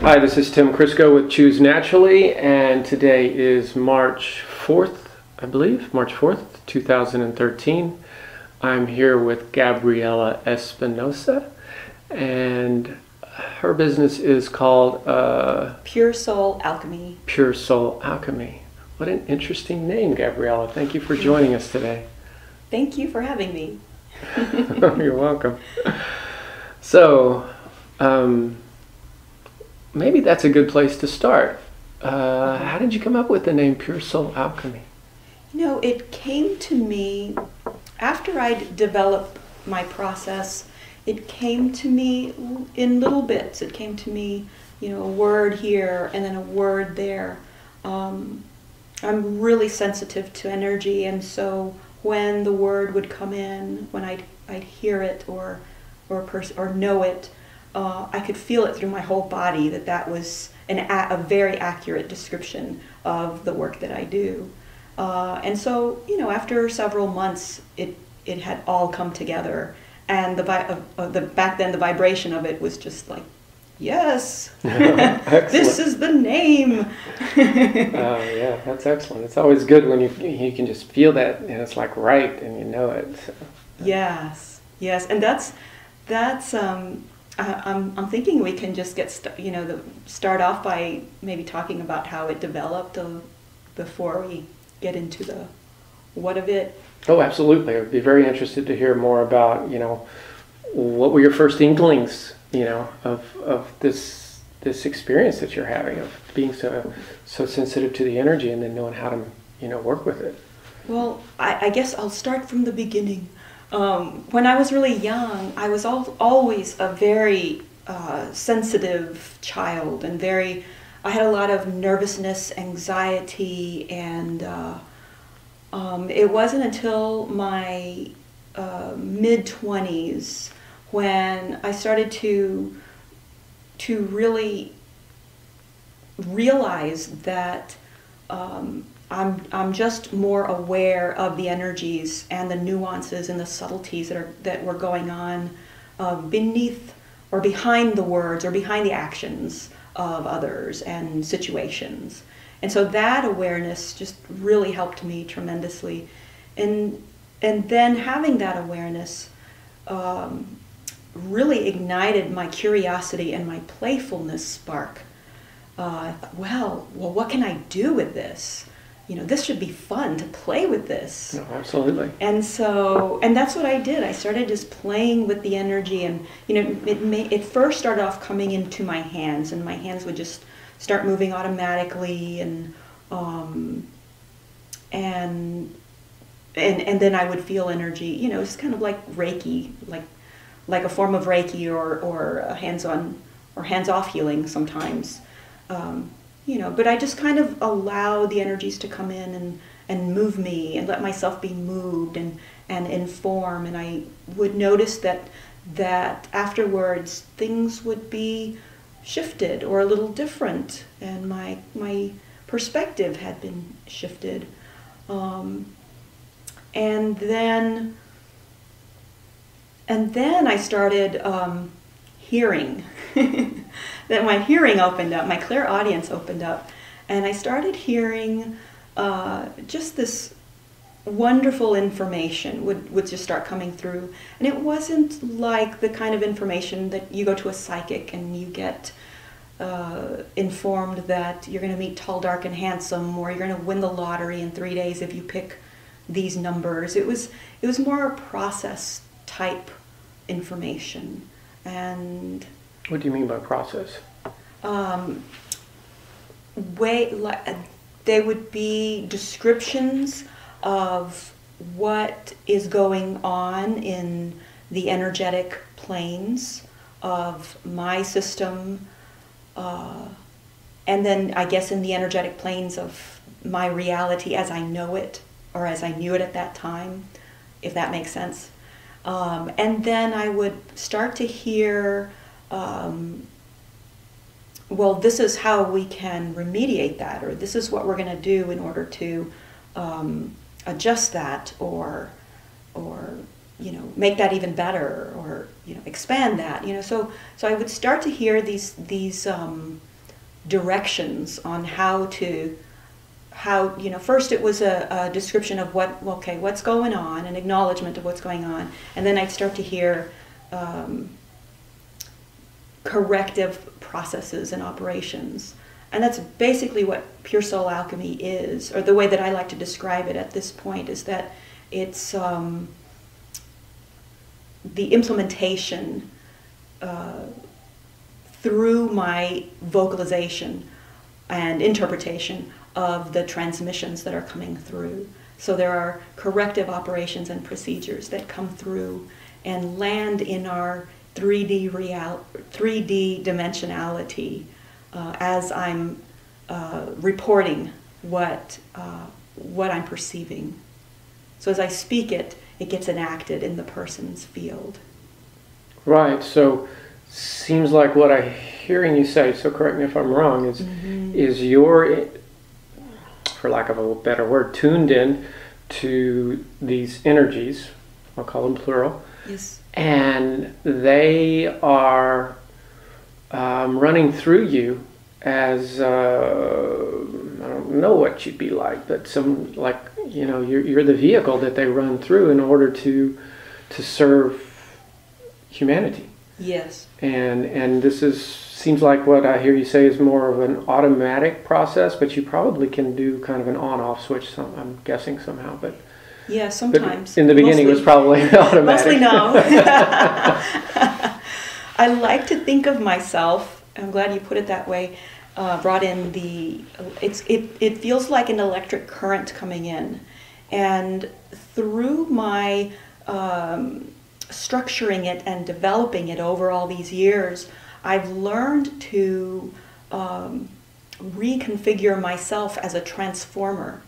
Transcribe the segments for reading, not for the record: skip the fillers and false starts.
Hi, this is Tim Crisco with Choose Naturally, and today is March 4th, I believe, March 4th, 2013. I'm here with Gabriella Espinosa, and her business is called Pure Soul Alchemy. Pure Soul Alchemy. What an interesting name, Gabriella. Thank you for joining us today. Thank you for having me. You're welcome. So, maybe that's a good place to start. How did you come up with the name Pure Soul Alchemy? You know, it came to me after I'd developed my process. It came to me in little bits. It came to me, a word here and then a word there. I'm really sensitive to energy, and so when the word would come in, when I'd hear it or know it, I could feel it through my whole body that was a very accurate description of the work that I do. And so, after several months, it had all come together, and back then the vibration of it was just like, yes, this is the name. Yeah, that's excellent. It's always good when you can just feel that, and it's like right, and you know it. So. Yes, and that's. I'm thinking we can just start off by maybe talking about how it developed before we get into the what of it. Oh, absolutely. I'd be very interested to hear more about, what were your first inklings, of this experience that you're having of being so sensitive to the energy and then knowing how to, work with it. Well, I guess I'll start from the beginning. When I was really young, I was always a very sensitive child, and I had a lot of nervousness, anxiety, and it wasn't until my mid-20s when I started to really realize that I'm just more aware of the energies and the nuances and the subtleties that were going on beneath or behind the words or behind the actions of others and situations. And so that awareness just really helped me tremendously. And then having that awareness really ignited my curiosity and my playfulness spark. I thought, well, what can I do with this? This should be fun to play with this. No, absolutely. And that's what I did. I started just playing with the energy, and it first started off coming into my hands, and my hands would just start moving automatically, and then I would feel energy. It's kind of like Reiki, like a form of Reiki or a hands-on or hands-off healing sometimes. But I just kind of allow the energies to come in and move me and let myself be moved and inform. And I would notice that afterwards things would be shifted or a little different, and my perspective had been shifted. And then I started hearing. That my hearing opened up, my clairaudience opened up, and I started hearing just this wonderful information would just start coming through. And it wasn't like the kind of information that you go to a psychic and you get informed that you're going to meet tall, dark, and handsome, or you're going to win the lottery in 3 days if you pick these numbers. It was more a process type information. And what do you mean by process? They would be descriptions of what is going on in the energetic planes of my system, and then I guess in the energetic planes of my reality as I know it, or as I knew it at that time, if that makes sense. And then I would start to hear, well, this is how we can remediate that, or this is what we're going to do in order to adjust that, or make that even better, or expand that. So I would start to hear these directions on how, first it was a description of what's going on, an acknowledgement of what's going on, and then I'd start to hear corrective processes and operations. And that's basically what pure soul alchemy is, or the way that I like to describe it at this point is that it's the implementation through my vocalization and interpretation of the transmissions that are coming through. So there are corrective operations and procedures that come through and land in our 3D dimensionality as I'm reporting what I'm perceiving. So as I speak it, it gets enacted in the person's field. Right. So seems like what I'm hearing you say, so correct me if I'm wrong, is you're, for lack of a better word, tuned in to these energies, I'll call them plural. Yes. And they are running through you as, I don't know what you'd be like, but you're the vehicle that they run through in order to serve humanity. Yes. And this seems like what I hear you say is more of an automatic process, but you probably can do kind of an on-off switch, I'm guessing somehow. But yeah, sometimes. But in the beginning, it was probably automatic. Mostly no. I like to think of myself, I'm glad you put it that way, brought in it feels like an electric current coming in. And through my structuring it and developing it over all these years, I've learned to reconfigure myself as a transformer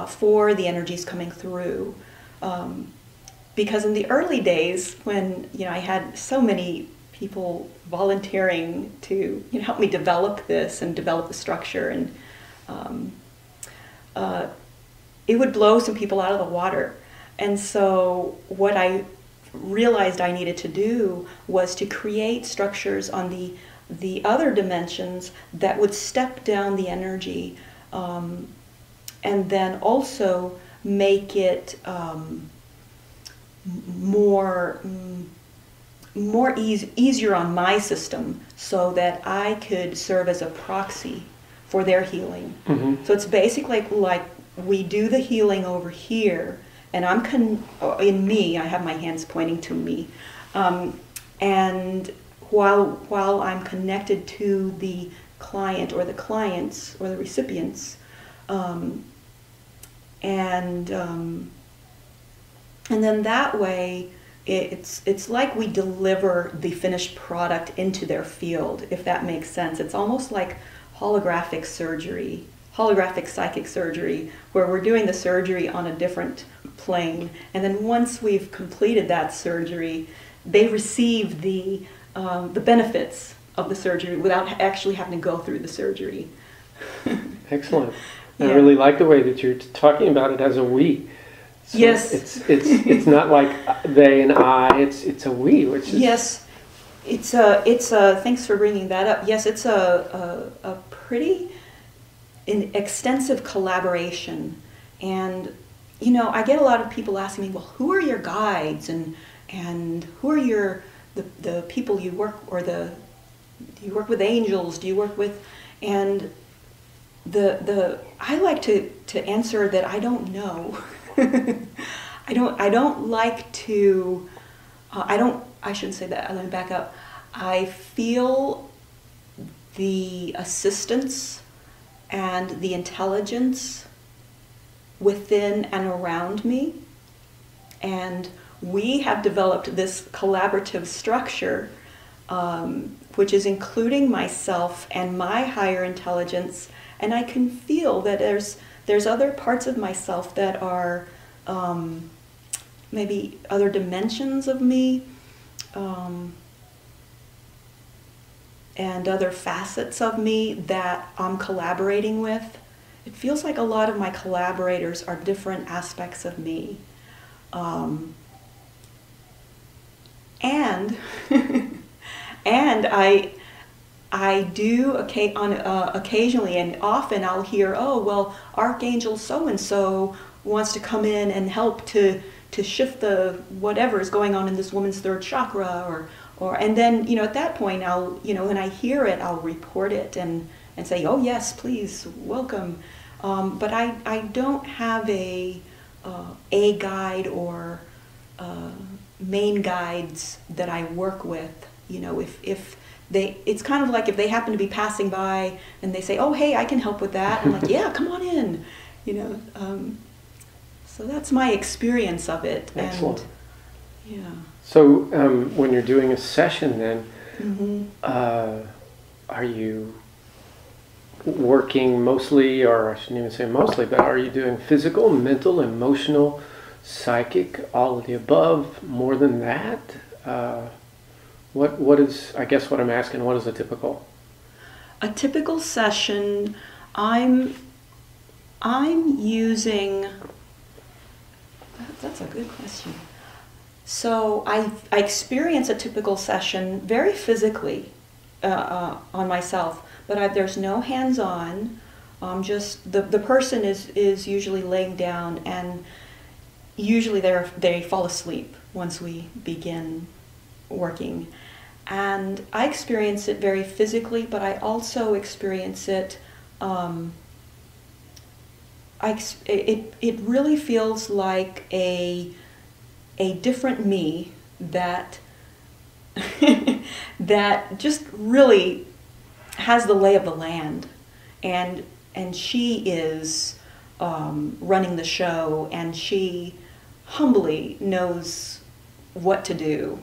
for the energies coming through. Because in the early days, when I had so many people volunteering to help me develop this and develop the structure, and it would blow some people out of the water. And so what I realized I needed to do was to create structures on the other dimensions that would step down the energy, and then also make it easier on my system, so that I could serve as a proxy for their healing. Mm-hmm. So it's basically like we do the healing over here, and in me, I have my hands pointing to me, and while I'm connected to the client or the clients or the recipients, and then that way, it's like we deliver the finished product into their field, if that makes sense. It's almost like holographic surgery, holographic psychic surgery, where we're doing the surgery on a different plane, and then once we've completed that surgery, they receive the benefits of the surgery without actually having to go through the surgery. Excellent. Yeah. I really like the way that you're talking about it as a we. So yes. It's not like they and I. It's a we, which is yes. It's a thanks for bringing that up. Yes, it's a pretty extensive collaboration, and I get a lot of people asking me, well, who are your guides, and who are the people you work, or do you work with angels, do you work with, and I like to answer that I don't know. I don't like to I shouldn't say that, let me back up. I feel the assistance and the intelligence within and around me, and we have developed this collaborative structure, which is including myself and my higher intelligence, and I can feel that there's other parts of myself that are maybe other dimensions of me, and other facets of me that I'm collaborating with. It feels like a lot of my collaborators are different aspects of me. And and I do occasionally, and often I'll hear, oh, well, Archangel so-and-so wants to come in and help to shift the whatever is going on in this woman's third chakra, and then, at that point, I'll, when I hear it, I'll report it and say, oh, yes, please, welcome. But I don't have a guide or main guides that I work with. If it's kind of like if they happen to be passing by and they say, oh, hey, I can help with that. I'm like, yeah, come on in, So that's my experience of it. Excellent. And, yeah. So when you're doing a session then, Mm-hmm. Are you working mostly, or I shouldn't even say mostly, but are you doing physical, mental, emotional, psychic, all of the above, more than that? What is, I guess what I'm asking, what is a typical? A typical session, I'm using, that's a good question. So I experience a typical session very physically on myself, but there's no hands-on. Just the person is usually laying down, and usually they fall asleep once we begin working. And I experience it very physically, but I also experience it, it really feels like a different me that that just really has the lay of the land, and she is running the show, and she humbly knows what to do,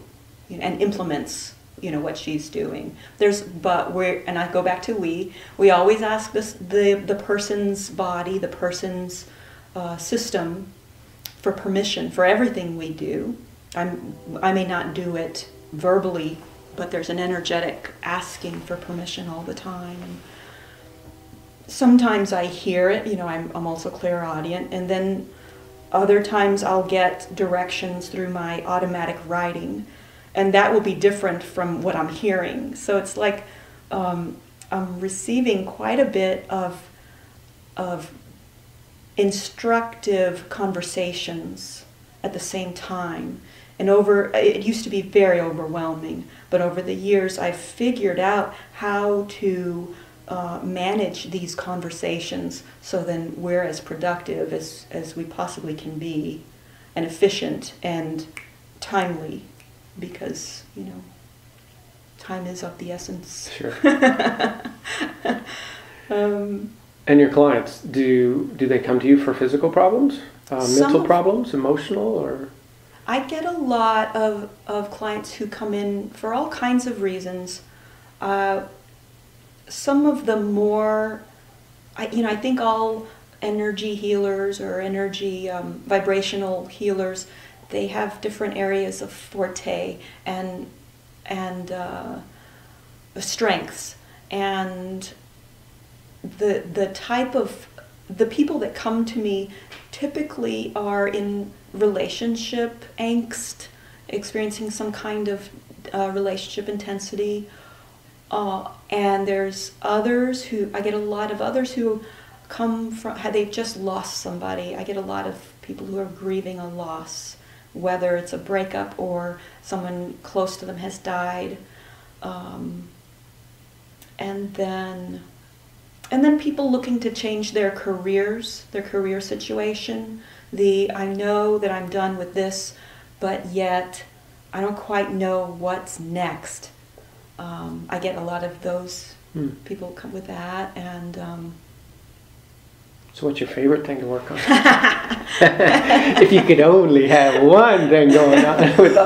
and implements what she's doing. And I go back to we always ask the person's body, the person's system for permission for everything we do. I may not do it verbally, but there's an energetic asking for permission all the time. And sometimes I hear it, I'm also clairaudient, and then other times I'll get directions through my automatic writing, and that will be different from what I'm hearing. So it's like I'm receiving quite a bit of instructive conversations at the same time. And it used to be very overwhelming, but over the years I've figured out how to manage these conversations so then we're as productive as we possibly can be, and efficient and timely, because time is of the essence. Sure. And your clients, do they come to you for physical problems, mental problems, emotional, or? I get a lot of clients who come in for all kinds of reasons. Some of the more, I think all energy healers or energy vibrational healers, they have different areas of forte and strengths, and the type of the people that come to me typically are in relationship angst, experiencing some kind of relationship intensity, and there's others I get a lot of others who come from, they've just lost somebody. I get a lot of people who are grieving a loss, whether it's a breakup or someone close to them has died, and then people looking to change their careers, their career situation. I know that I'm done with this, but yet I don't quite know what's next. I get a lot of those people come with that, and so what's your favorite thing to work on? If you could only have one thing going on with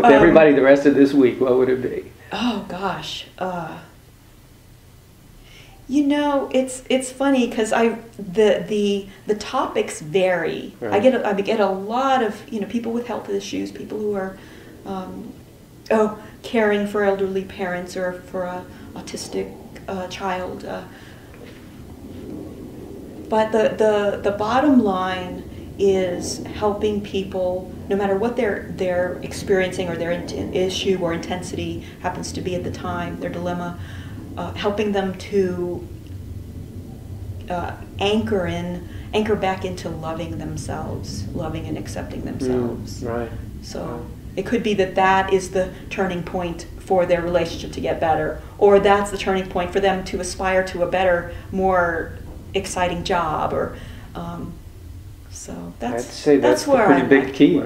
everybody the rest of this week, what would it be? Oh gosh. It's funny because the topics vary. Right. I get a lot of people with health issues, people who are caring for elderly parents or for a autistic child. But the bottom line is helping people, no matter what they're experiencing or their issue or intensity happens to be at the time, their dilemma. helping them to anchor back into loving themselves, loving and accepting themselves. Right. So it could be that is the turning point for their relationship to get better, or that's the turning point for them to aspire to a better, more exciting job, or so I'd say that's where a pretty I big key.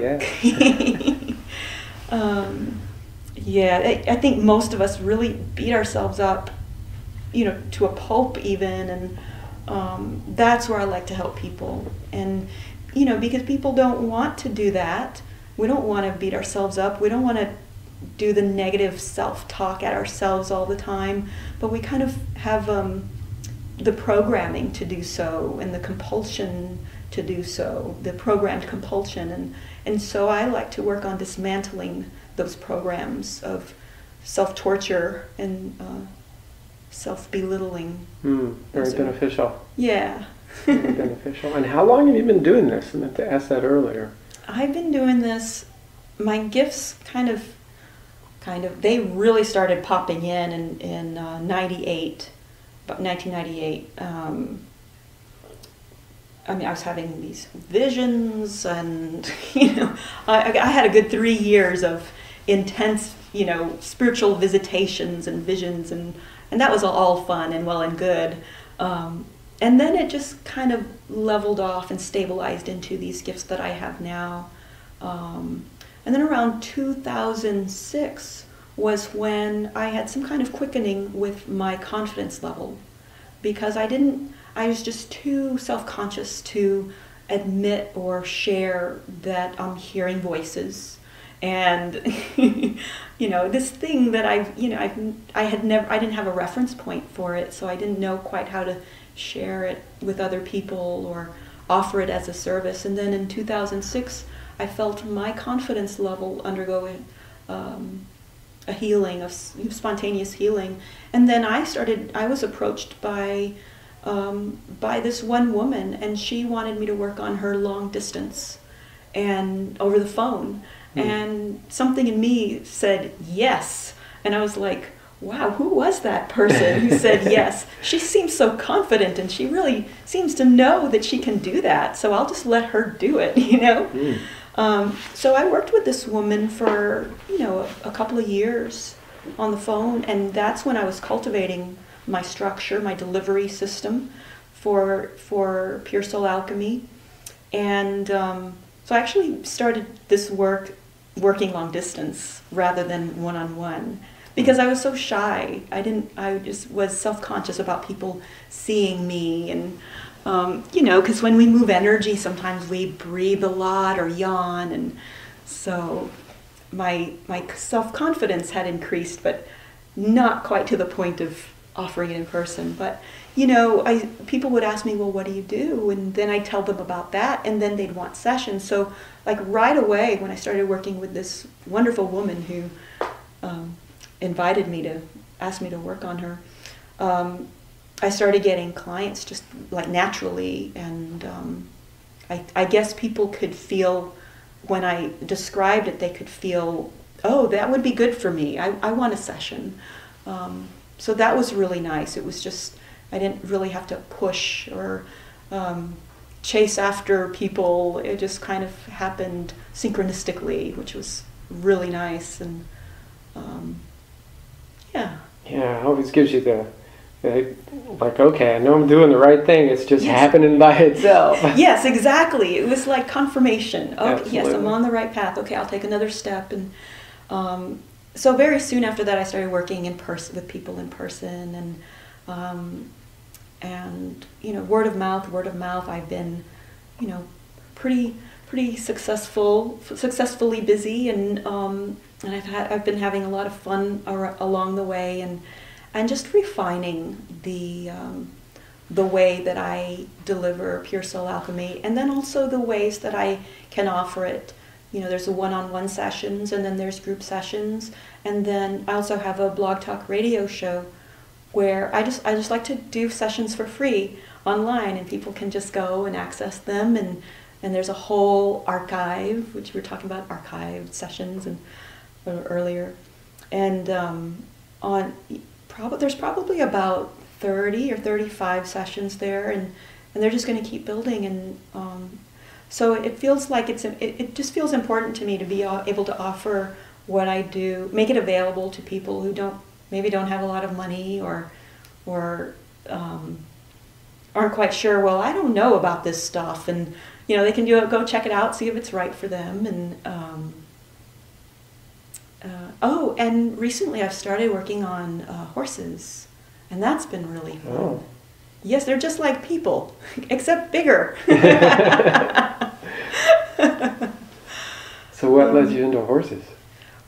Yeah. I think most of us really beat ourselves up, to a pulp even, and that's where I like to help people. And because people don't want to do that. We don't want to beat ourselves up. We don't want to do the negative self-talk at ourselves all the time, but we kind of have the programming to do so, and the compulsion to do so, the programmed compulsion, and so I like to work on dismantling those programs of self-torture and self-belittling. Very beneficial. Yeah. Very beneficial. And how long have you been doing this? I meant to ask that earlier. I've been doing this, my gifts kind of, they really started popping in 98, about 1998. I was having these visions, and, I had a good 3 years of intense, spiritual visitations and visions, and that was all fun and well and good. And then it just kind of leveled off and stabilized into these gifts that I have now. And then around 2006 was when I had some kind of quickening with my confidence level, because I was just too self-conscious to admit or share that I'm hearing voices. And, this thing that I didn't have a reference point for it, so I didn't know quite how to share it with other people or offer it as a service. And then in 2006, I felt my confidence level undergo a healing, of spontaneous healing. And then I was approached by this one woman, and she wanted me to work on her long distance and over the phone. And something in me said yes. And I was like, wow, who was that person who said yes? She seems so confident, and she really seems to know that she can do that. So I'll just let her do it, So I worked with this woman for, a couple of years on the phone, and that's when I was cultivating my structure, my delivery system for Pure Soul Alchemy. And so I actually started this working long distance rather than one-on-one, because I was so shy. I just was self-conscious about people seeing me, and because when we move energy, sometimes we breathe a lot or yawn, and so my self-confidence had increased, but not quite to the point of offering it in person. But people would ask me, well, what do you do? And then I tell them about that, and then they'd want sessions. So like right away, when I started working with this wonderful woman who asked me to work on her, I started getting clients just like naturally. And I guess people could feel, when I described it, they could feel, oh, that would be good for me. I want a session. So that was really nice. It was just, I didn't really have to push or chase after people. It just kind of happened synchronistically, which was really nice. And yeah. Yeah, it always gives you like, okay, I know I'm doing the right thing. It's just happening by itself. Yes, exactly. It was like confirmation. Okay, yes, I'm Absolutely. on the right path. Okay, I'll take another step. And so very soon after that, I started working in person with people in person, and word of mouth. I've been, pretty successfully busy, and I've been having a lot of fun along the way, and just refining the way that I deliver Pure Soul Alchemy, and then also the ways that I can offer it. There's the one-on-one sessions, and then there's group sessions, and then I also have a blog talk radio show where I just like to do sessions for free online, and people can just go and access them, and there's a whole archive, which we were talking about archived sessions and earlier, and there's probably about 30 or 35 sessions there, and they're just going to keep building. And so it feels like it just feels important to me to be able to offer what I do, make it available to people who maybe don't have a lot of money, or aren't quite sure. Well, I don't know about this stuff, and they can go check it out, see if it's right for them. And and recently I've started working on horses, and that's been really fun. Oh. Yes, they're just like people, except bigger. So what led you into horses?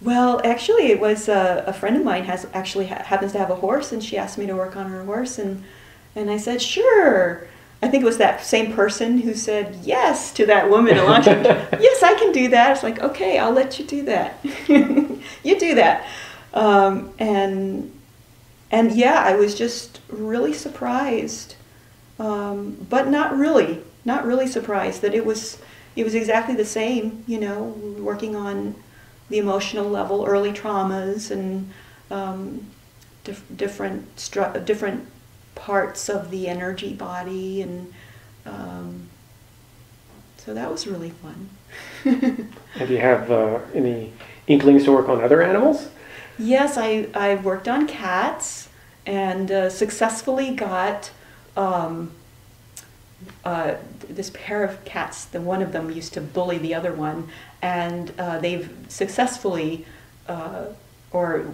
Well, actually, it was a friend of mine happens to have a horse, and she asked me to work on her horse, and I said, sure. I think it was that same person who said yes to that woman a long time. Yes, I can do that. It's like, okay, I'll let you do that. You do that. And yeah, I was just really surprised, but not really surprised that it was exactly the same. Working on the emotional level, early traumas, and different parts of the energy body, and so that was really fun. And do you have any inklings to work on other animals? Yes, I've worked on cats, and successfully got this pair of cats. One of them used to bully the other one, and they've successfully, or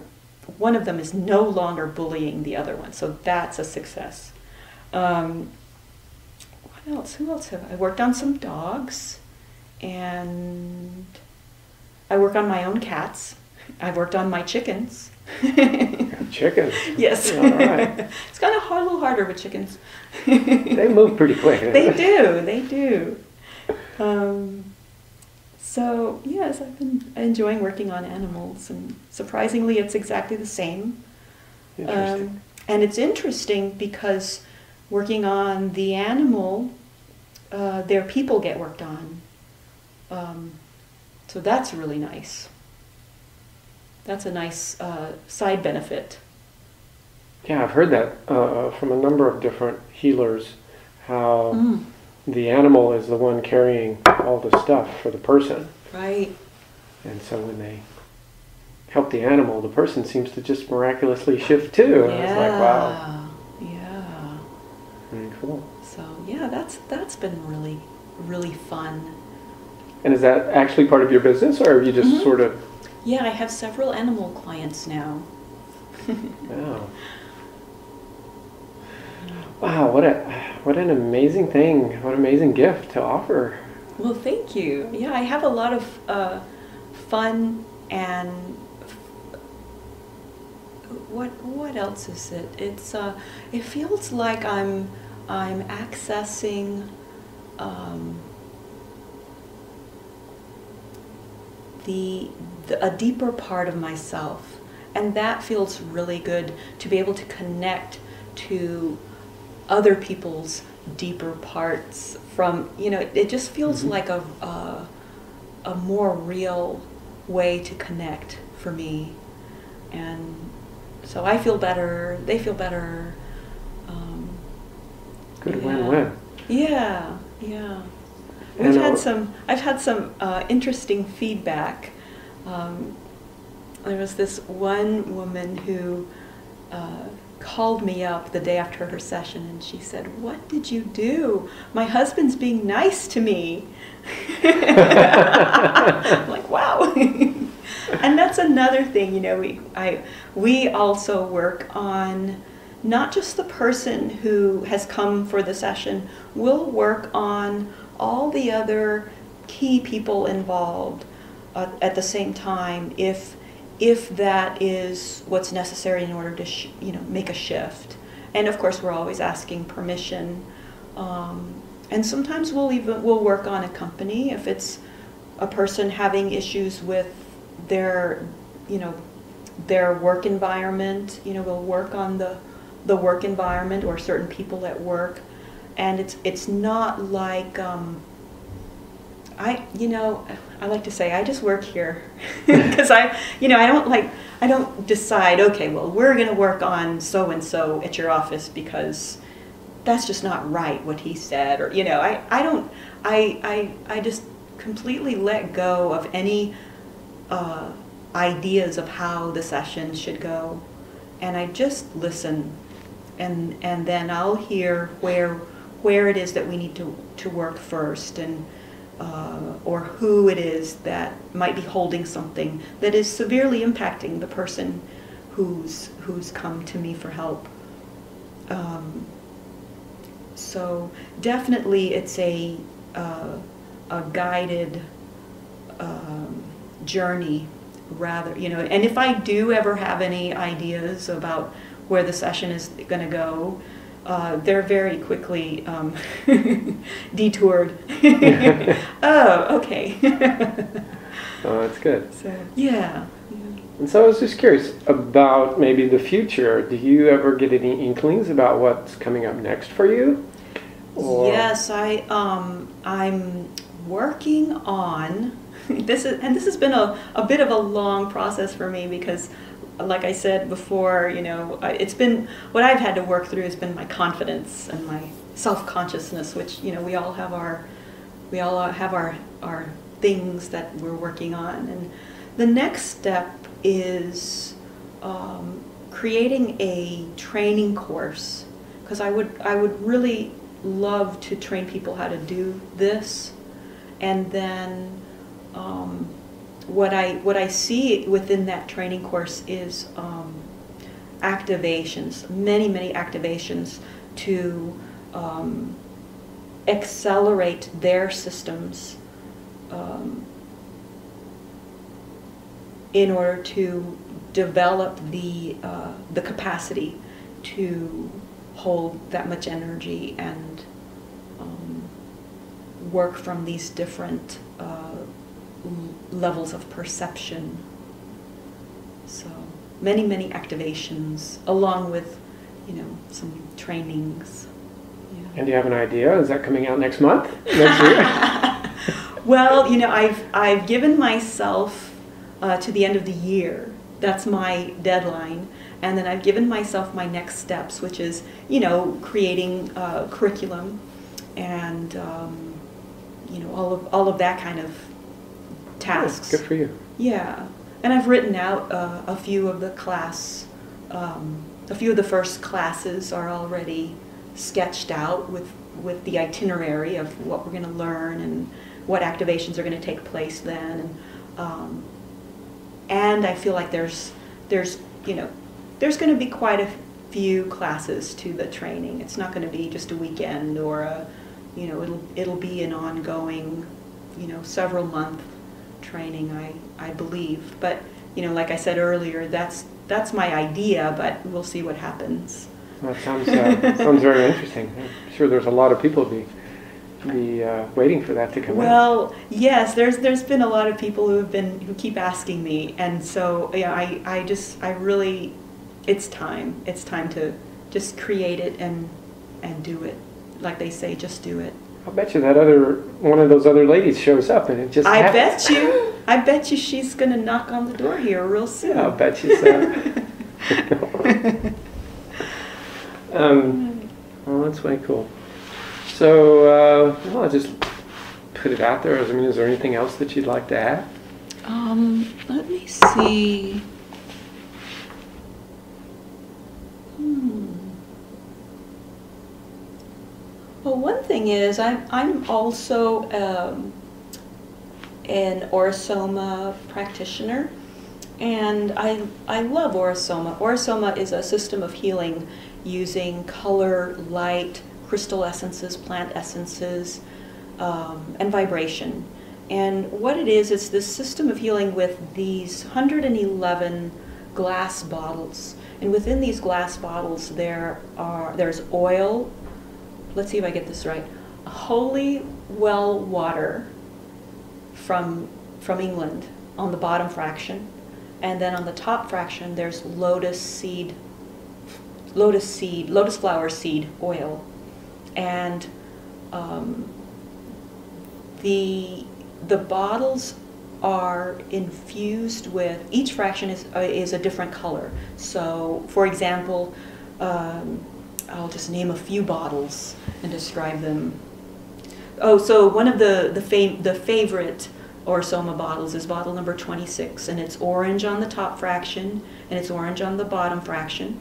one of them is no longer bullying the other one, so that's a success. What else? Who else have I worked on? Some dogs, and I work on my own cats. I've worked on my chickens. Chickens? Yes. All right. It's kind of a little harder with chickens. They move pretty quick. They do. So yes, I've been enjoying working on animals, and surprisingly, it's exactly the same. Interesting. And it's interesting because working on the animal, their people get worked on. So that's really nice. That's a nice side benefit. Yeah, I've heard that from a number of different healers, how the animal is the one carrying all the stuff for the person. Right. And so when they help the animal, the person seems to just miraculously shift too. And it's like, wow. Yeah. Very cool. So yeah, that's been really, really fun. And is that actually part of your business, or have you just sort of... Yeah, I have several animal clients now. Wow. Wow, what an amazing thing. What an amazing gift to offer. Well, thank you. Yeah, I have a lot of fun, and what else is it? It's it feels like I'm accessing a deeper part of myself, and that feels really good, to be able to connect to other people's deeper parts from, it just feels like a more real way to connect for me. And so I feel better, they feel better. Good win-win. Yeah. I've had some interesting feedback. There was this one woman who called me up the day after her session, and she said, "What did you do? My husband's being nice to me." I'm like, wow. And that's another thing, we also work on not just the person who has come for the session. We'll work on all the other key people involved at the same time, if that is what's necessary in order to make a shift. And of course, we're always asking permission. And sometimes we'll work on a company if it's a person having issues with their work environment. We'll work on the work environment or certain people at work. And it's not like I like to say I just work here because I don't I don't decide, okay, well, we're going to work on so-and-so at your office because that's just not right what he said, or, you know, I don't, I just completely let go of any ideas of how the session should go, and I just listen, and then I'll hear where it is that we need to work first, and or who it is that might be holding something that is severely impacting the person who's come to me for help. So definitely it's a guided journey, rather, you know, and if I do ever have any ideas about where the session is going to go, they're very quickly detoured. Oh, okay. Oh, that's good. So, yeah. And so I was just curious about maybe the future. Do you ever get any inklings about what's coming up next for you? Or? Yes, I'm working on this has been a bit of a long process for me because, like I said before, you know, it's been what I've had to work through has been my confidence and my self-consciousness, which, you know, we all have our things that we're working on. And the next step is creating a training course, because I would really love to train people how to do this, and then what I see within that training course is activations, many activations to accelerate their systems in order to develop the capacity to hold that much energy and work from these different levels of perception. So many activations, along with, you know, some trainings. Yeah. And do you have an idea? Is that coming out next month? Next year? Well, you know, I've given myself to the end of the year. That's my deadline. And then I've given myself my next steps, which is, you know, creating curriculum and, you know, all of that kind of tasks. Oh, good for you. Yeah. And I've written out a few of the class, a few of the first classes are already sketched out with the itinerary of what we're going to learn and what activations are going to take place then. And I feel like there's you know, there's going to be quite a few classes to the training. It's not going to be just a weekend or a, you know, it'll be an ongoing, you know, several month training, I believe. But, you know, like I said earlier, that's my idea, but we'll see what happens. Well, that sounds very interesting. I'm sure there's a lot of people be waiting for that to come out. Well, yes, there's been a lot of people who keep asking me, and so yeah, I really, it's time to just create it and do it, like they say, just do it. I'll bet you that one of those other ladies shows up and it just happens. I bet you she's gonna knock on the door here real soon. Yeah, I'll bet you so. Well, that's way cool. So, well, I'll just put it out there. I mean, is there anything else that you'd like to add? Let me see. Well, one thing is I'm also an Orasoma practitioner, and I love Orasoma. Orasoma is a system of healing using color, light, crystal essences, plant essences, and vibration. And what it is, it's this system of healing with these 111 glass bottles. And within these glass bottles there's oil. Let's see if I get this right. Holy well water from England on the bottom fraction. And then on the top fraction there's lotus flower seed oil. And the bottles are infused with, each fraction is a different color. So, for example, I'll just name a few bottles and describe them. Oh, so one of the favorite Orsoma bottles is bottle number 26, and it's orange on the top fraction, and it's orange on the bottom fraction.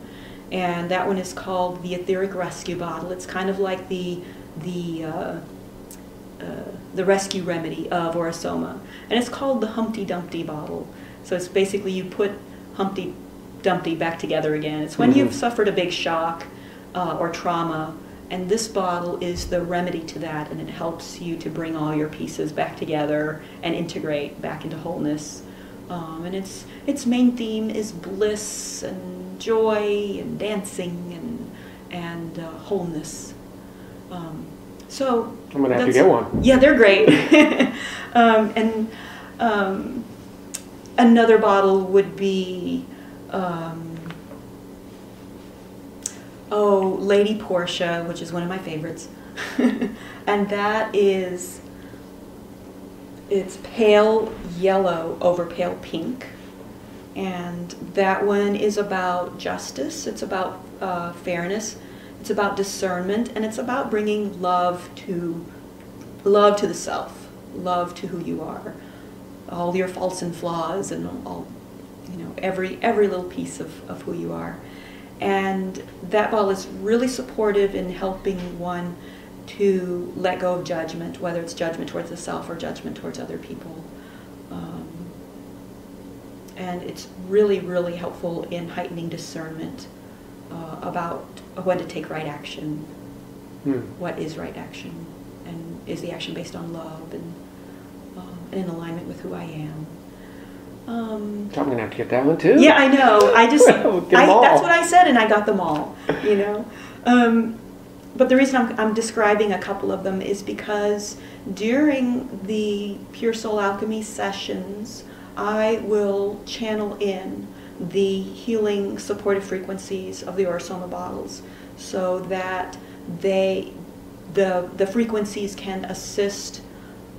And that one is called the Etheric Rescue Bottle. It's kind of like the rescue remedy of Orsoma. And it's called the Humpty Dumpty bottle. So it's basically you put Humpty Dumpty back together again. It's when you've suffered a big shock or trauma, and this bottle is the remedy to that, and it helps you to bring all your pieces back together and integrate back into wholeness. And its main theme is bliss and joy and dancing and wholeness. So I'm gonna have to get one. Yeah, they're great. Another bottle would be Lady Portia, which is one of my favorites. And that is, it's pale yellow over pale pink. And that one is about justice, it's about fairness, it's about discernment, and it's about bringing love to the self, love to who you are, all your faults and flaws, and all, every little piece of who you are. And that bottle is really supportive in helping one to let go of judgment, whether it's judgment towards the self or judgment towards other people. And it's really, really helpful in heightening discernment about when to take right action, what is right action, and is the action based on love and in alignment with who I am. I'm gonna have to get that one too. Yeah, I know. That's what I said, and I got them all. But the reason I'm describing a couple of them is because during the Pure Soul Alchemy sessions, I will channel in the healing supportive frequencies of the Orsoma bottles, so that the frequencies can assist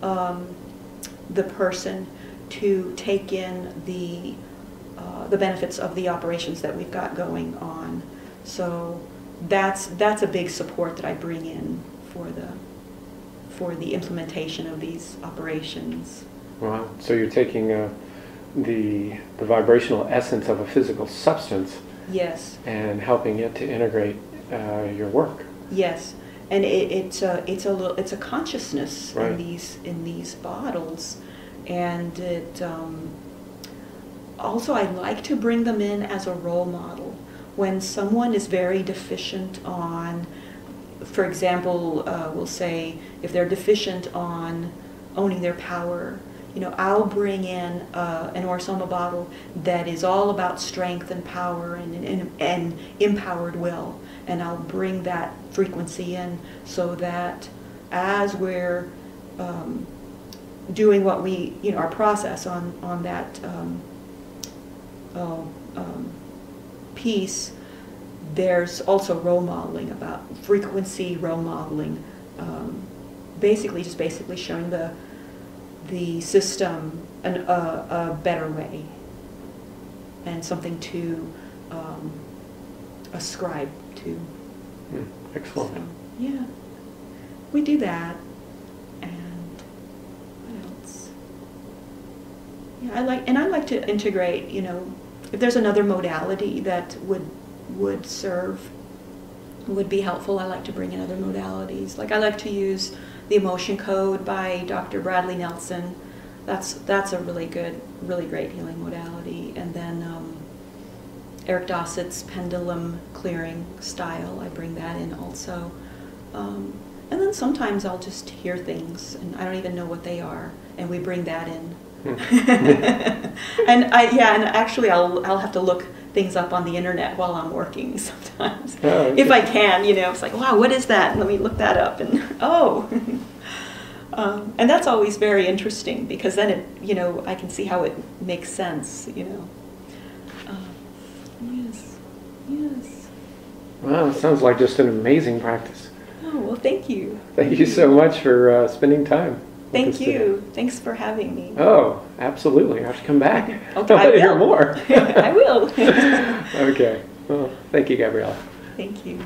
the person to take in the benefits of the operations that we've got going on. So that's a big support that I bring in for the implementation of these operations. Wow. So you're taking the vibrational essence of a physical substance. Yes. And helping it to integrate your work. Yes. And it's a consciousness, right, in these bottles. And it also, I like to bring them in as a role model. When someone is very deficient on, for example, we'll say if they're deficient on owning their power, I'll bring in an Orsoma bottle that is all about strength and power and empowered will, and I'll bring that frequency in so that as we're doing what we, our process on that piece, there's also role modeling, about frequency role modeling, basically showing the system a better way and something to ascribe to. Excellent. So, yeah, we do that. Yeah, I like to integrate, if there's another modality that would serve, would be helpful, I like to bring in other modalities. Like I like to use the Emotion Code by Dr. Bradley Nelson. That's a really good, really great healing modality. And then Eric Dossett's pendulum clearing style, I bring that in also. And then sometimes I'll just hear things and I don't even know what they are, and we bring that in. and actually I'll have to look things up on the internet while I'm working sometimes. Oh, if I can, it's like, wow, what is that? Let me look that up, and and that's always very interesting, because then it, I can see how it makes sense, yes. Wow, it sounds like just an amazing practice. Oh, well, thank you. Thank you so much for spending time. Thank us today. you. Thanks for having me. Oh, absolutely. I have to come back. Okay, I want to hear more. I will. Okay. Well, thank you, Gabriella. Thank you.